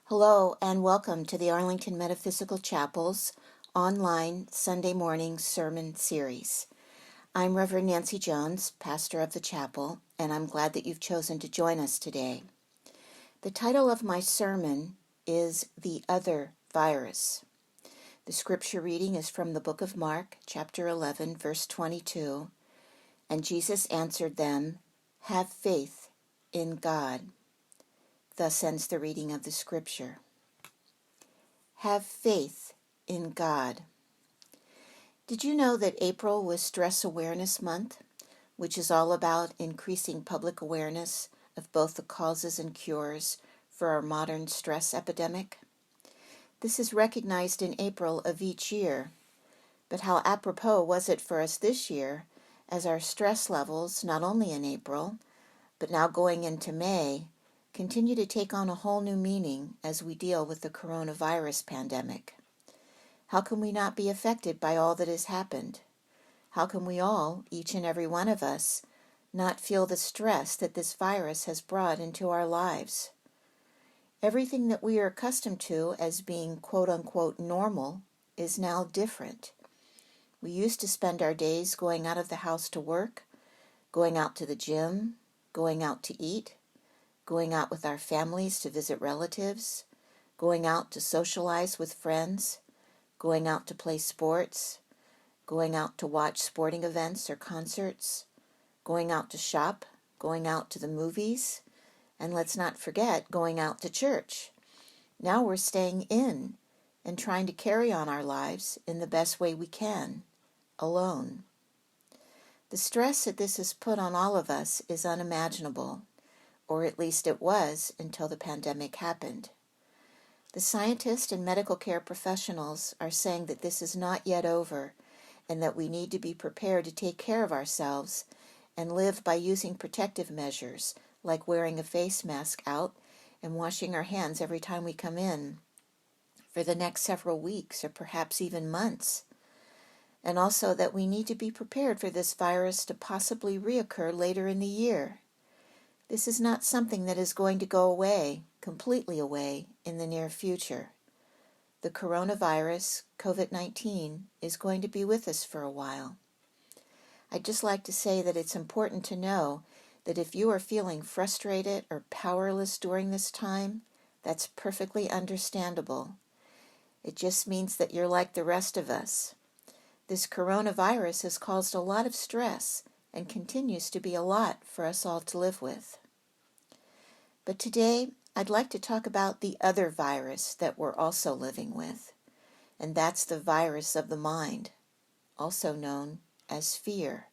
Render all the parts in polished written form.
Hello and welcome to the Arlington Metaphysical Chapel's online Sunday morning sermon series. I'm Reverend Nancy Jones, pastor of the chapel, and I'm glad that you've chosen to join us today. The title of my sermon is The Other Virus. The scripture reading is from the book of Mark, chapter 11, verse 22, and Jesus answered them, "Have faith in God." Thus ends the reading of the scripture. Have faith in God. Did you know that April was Stress Awareness Month, which is all about increasing public awareness of both the causes and cures for our modern stress epidemic? This is recognized in April of each year, but how apropos was it for us this year, as our stress levels, not only in April, but now going into May, continue to take on a whole new meaning as we deal with the coronavirus pandemic. How can we not be affected by all that has happened? How can we all, each and every one of us, not feel the stress that this virus has brought into our lives? Everything that we are accustomed to as being quote-unquote normal is now different. We used to spend our days going out of the house to work, going out to the gym, going out to eat, going out with our families to visit relatives, going out to socialize with friends, going out to play sports, going out to watch sporting events or concerts, going out to shop, going out to the movies, and let's not forget going out to church. Now we're staying in and trying to carry on our lives in the best way we can, alone. The stress that this has put on all of us is unimaginable, or at least it was until the pandemic happened. The scientists and medical care professionals are saying that this is not yet over and that we need to be prepared to take care of ourselves and live by using protective measures like wearing a face mask out and washing our hands every time we come in for the next several weeks or perhaps even months. And also that we need to be prepared for this virus to possibly reoccur later in the year. This is not something that is going to go away, completely away, in the near future. The coronavirus, COVID-19, is going to be with us for a while. I'd just like to say that it's important to know that if you are feeling frustrated or powerless during this time, that's perfectly understandable. It just means that you're like the rest of us. This coronavirus has caused a lot of stress and continues to be a lot for us all to live with. But today, I'd like to talk about the other virus that we're also living with, and that's the virus of the mind, also known as fear.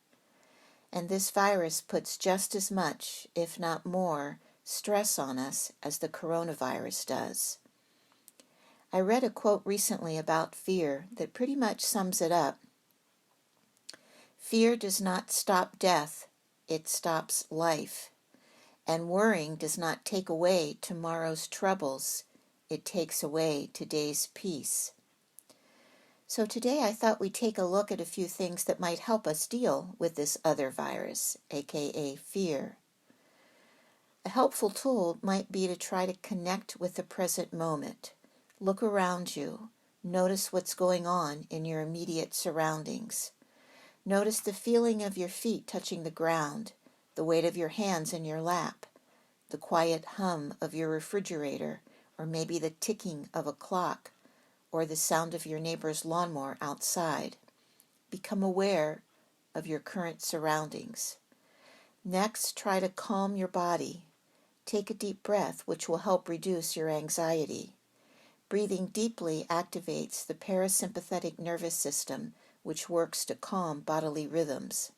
And this virus puts just as much, if not more, stress on us as the coronavirus does. I read a quote recently about fear that pretty much sums it up. Fear does not stop death, it stops life. And worrying does not take away tomorrow's troubles, it takes away today's peace. So today I thought we'd take a look at a few things that might help us deal with this other virus, aka fear. A helpful tool might be to try to connect with the present moment. Look around you. Notice what's going on in your immediate surroundings. Notice the feeling of your feet touching the ground, the weight of your hands in your lap, the quiet hum of your refrigerator, or maybe the ticking of a clock, or the sound of your neighbor's lawnmower outside. Become aware of your current surroundings. Next, try to calm your body. Take a deep breath, which will help reduce your anxiety. Breathing deeply activates the parasympathetic nervous system, which works to calm bodily rhythms.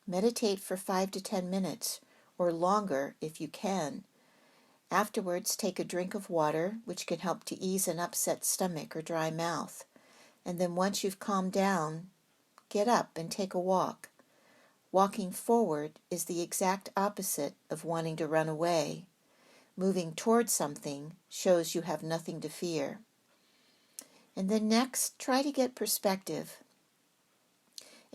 Meditate for 5 to 10 minutes, or longer if you can. Afterwards, take a drink of water, which can help to ease an upset stomach or dry mouth. And then once you've calmed down, get up and take a walk. Walking forward is the exact opposite of wanting to run away. Moving towards something shows you have nothing to fear. And then next, try to get perspective.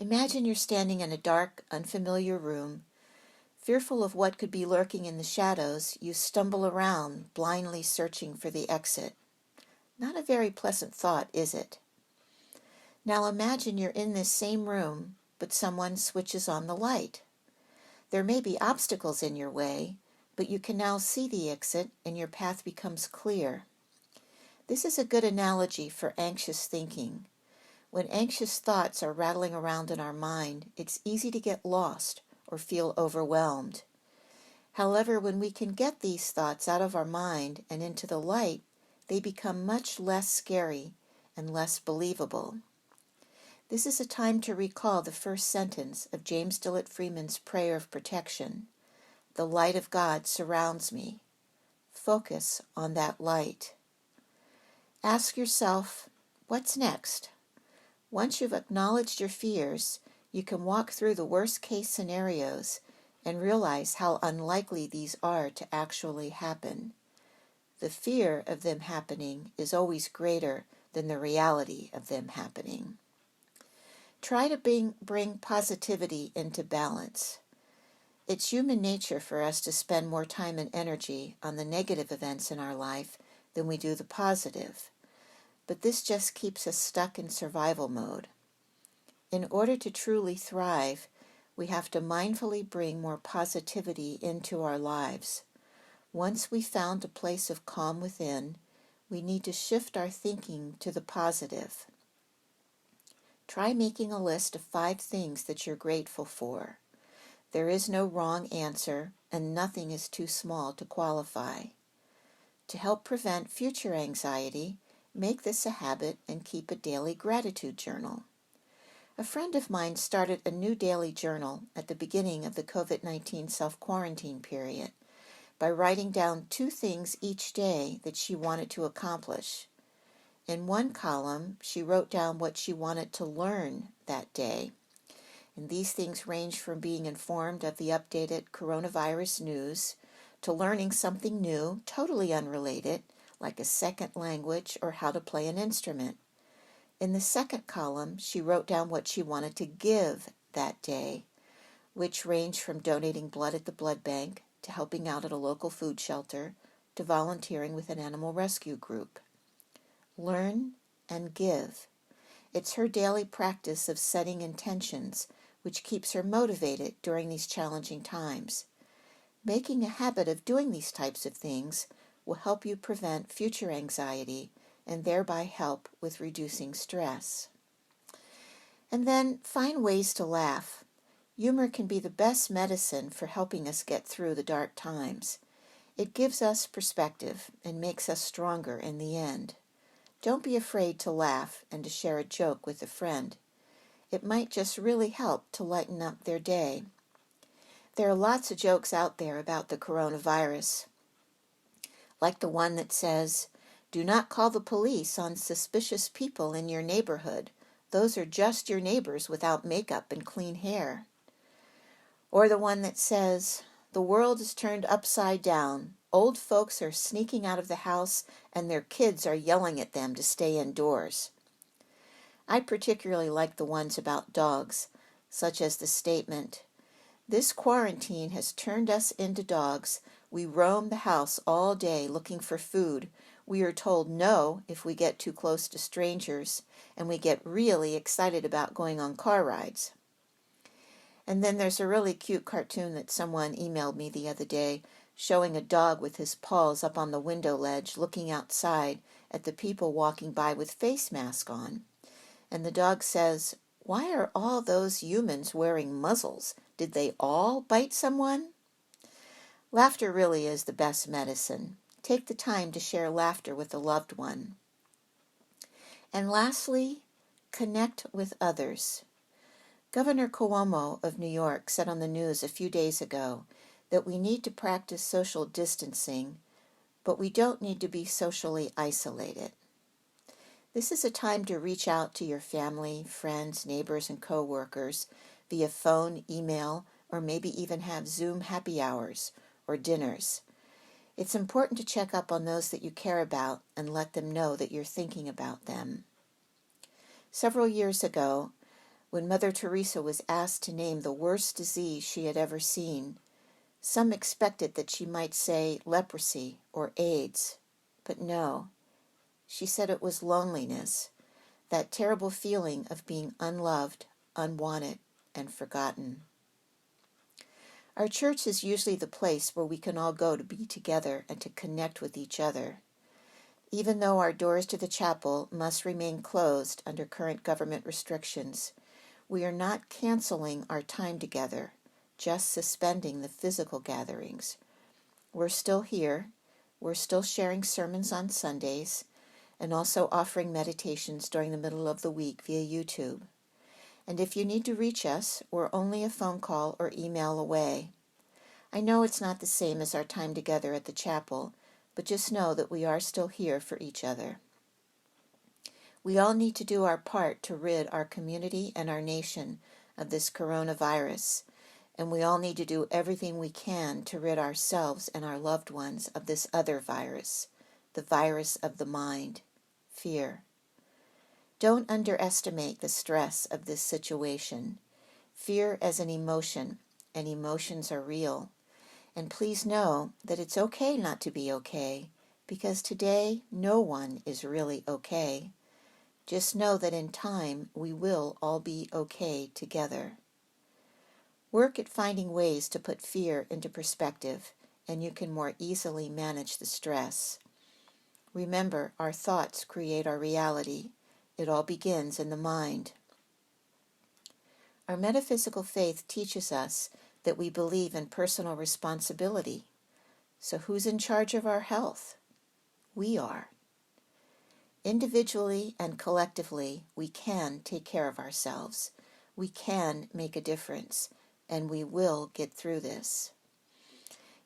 Imagine you're standing in a dark, unfamiliar room, Fearful of what could be lurking in the shadows, you stumble around, blindly searching for the exit. Not a very pleasant thought, is it? Now imagine you're in this same room, but someone switches on the light. There may be obstacles in your way, but you can now see the exit and your path becomes clear. This is a good analogy for anxious thinking. When anxious thoughts are rattling around in our mind, it's easy to get lost or feel overwhelmed. However, when we can get these thoughts out of our mind and into the light, they become much less scary and less believable. This is a time to recall the first sentence of James Dillett Freeman's prayer of protection. The light of God surrounds me. Focus on that light. Ask yourself, what's next? Once you've acknowledged your fears, you can walk through the worst-case scenarios and realize how unlikely these are to actually happen. The fear of them happening is always greater than the reality of them happening. Try to bring positivity into balance. It's human nature for us to spend more time and energy on the negative events in our life than we do the positive. But this just keeps us stuck in survival mode. In order to truly thrive, we have to mindfully bring more positivity into our lives. Once we've found a place of calm within, we need to shift our thinking to the positive. Try making a list of 5 things that you're grateful for. There is no wrong answer, and nothing is too small to qualify. To help prevent future anxiety, make this a habit and keep a daily gratitude journal. A friend of mine started a new daily journal at the beginning of the COVID-19 self-quarantine period by writing down 2 things each day that she wanted to accomplish. In one column, she wrote down what she wanted to learn that day. And these things range from being informed of the updated coronavirus news to learning something new, totally unrelated, like a second language or how to play an instrument. In the second column, she wrote down what she wanted to give that day, which ranged from donating blood at the blood bank to helping out at a local food shelter to volunteering with an animal rescue group. Learn and give. It's her daily practice of setting intentions, which keeps her motivated during these challenging times. Making a habit of doing these types of things will help you prevent future anxiety and thereby help with reducing stress. And then find ways to laugh. Humor can be the best medicine for helping us get through the dark times. It gives us perspective and makes us stronger in the end. Don't be afraid to laugh and to share a joke with a friend. It might just really help to lighten up their day. There are lots of jokes out there about the coronavirus, like the one that says, "Do not call the police on suspicious people in your neighborhood. Those are just your neighbors without makeup and clean hair." Or the one that says, "The world is turned upside down. Old folks are sneaking out of the house and their kids are yelling at them to stay indoors." I particularly like the ones about dogs, such as the statement, "This quarantine has turned us into dogs. We roam the house all day looking for food. We are told no if we get too close to strangers, and we get really excited about going on car rides." And then there's a really cute cartoon that someone emailed me the other day showing a dog with his paws up on the window ledge looking outside at the people walking by with face masks on. And the dog says, "Why are all those humans wearing muzzles? Did they all bite someone?" Laughter really is the best medicine. Take the time to share laughter with a loved one. And lastly, connect with others. Governor Cuomo of New York said on the news a few days ago that we need to practice social distancing, but we don't need to be socially isolated. This is a time to reach out to your family, friends, neighbors, and coworkers via phone, email, or maybe even have Zoom happy hours or dinners. It's important to check up on those that you care about and let them know that you're thinking about them. Several years ago, when Mother Teresa was asked to name the worst disease she had ever seen, Some expected that she might say leprosy or AIDS, but no, she said it was loneliness, that terrible feeling of being unloved, unwanted, and forgotten. Our church is usually the place where we can all go to be together and to connect with each other. Even though our doors to the chapel must remain closed under current government restrictions, we are not canceling our time together, just suspending the physical gatherings. We're still here. We're still sharing sermons on Sundays and also offering meditations during the middle of the week via YouTube. And if you need to reach us, we're only a phone call or email away. I know it's not the same as our time together at the chapel, but just know that we are still here for each other. We all need to do our part to rid our community and our nation of this coronavirus, and we all need to do everything we can to rid ourselves and our loved ones of this other virus, the virus of the mind, fear. Don't underestimate the stress of this situation. Fear as an emotion, and emotions are real. And please know that it's okay not to be okay, because today no one is really okay. Just know that in time we will all be okay together. Work at finding ways to put fear into perspective, and you can more easily manage the stress. Remember, our thoughts create our reality. It all begins in the mind. Our metaphysical faith teaches us that we believe in personal responsibility. So who's in charge of our health? We are. Individually and collectively, we can take care of ourselves. We can make a difference, and we will get through this.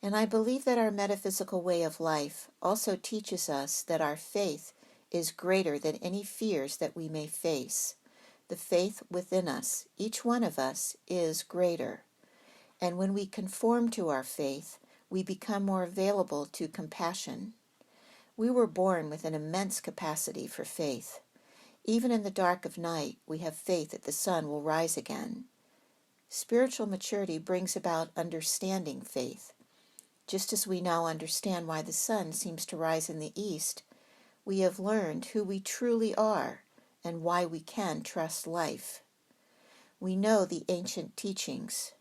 And I believe that our metaphysical way of life also teaches us that our faith is greater than any fears that we may face. The faith within us, each one of us, is greater. And when we conform to our faith, we become more available to compassion. We were born with an immense capacity for faith. Even in the dark of night, we have faith that the sun will rise again. Spiritual maturity brings about understanding faith. Just as we now understand why the sun seems to rise in the east, we have learned who we truly are and why we can trust life. We know the ancient teachings,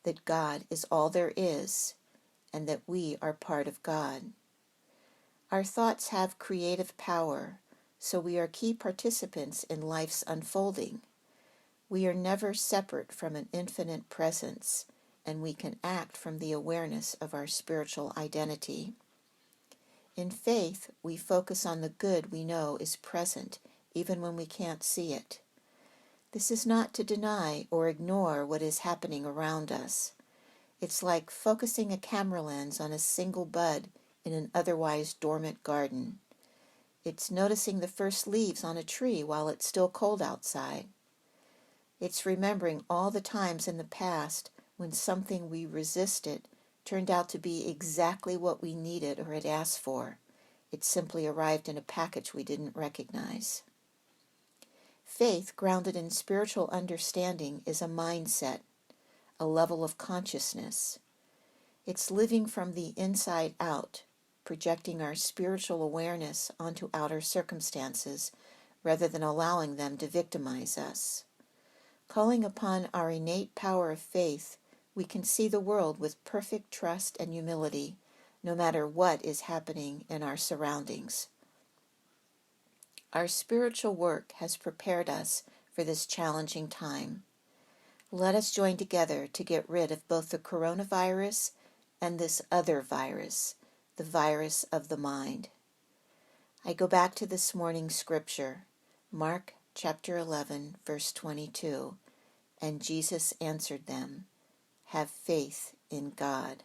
that God is all there is, and that we are part of God. Our thoughts have creative power, so we are key participants in life's unfolding. We are never separate from an infinite presence, and we can act from the awareness of our spiritual identity. In faith, we focus on the good we know is present, even when we can't see it. This is not to deny or ignore what is happening around us. It's like focusing a camera lens on a single bud in an otherwise dormant garden. It's noticing the first leaves on a tree while it's still cold outside. It's remembering all the times in the past when something we resisted turned out to be exactly what we needed or had asked for. It simply arrived in a package we didn't recognize. Faith grounded in spiritual understanding is a mindset, a level of consciousness. It's living from the inside out, projecting our spiritual awareness onto outer circumstances rather than allowing them to victimize us. Calling upon our innate power of faith, we can see the world with perfect trust and humility, no matter what is happening in our surroundings. Our spiritual work has prepared us for this challenging time. Let us join together to get rid of both the coronavirus and this other virus, the virus of the mind. I go back to this morning's scripture, Mark chapter 11, verse 22, and Jesus answered them, "Have faith in God."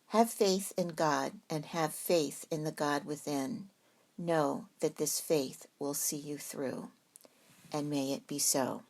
Have faith in God and have faith in the God within. Know that this faith will see you through, and may it be so.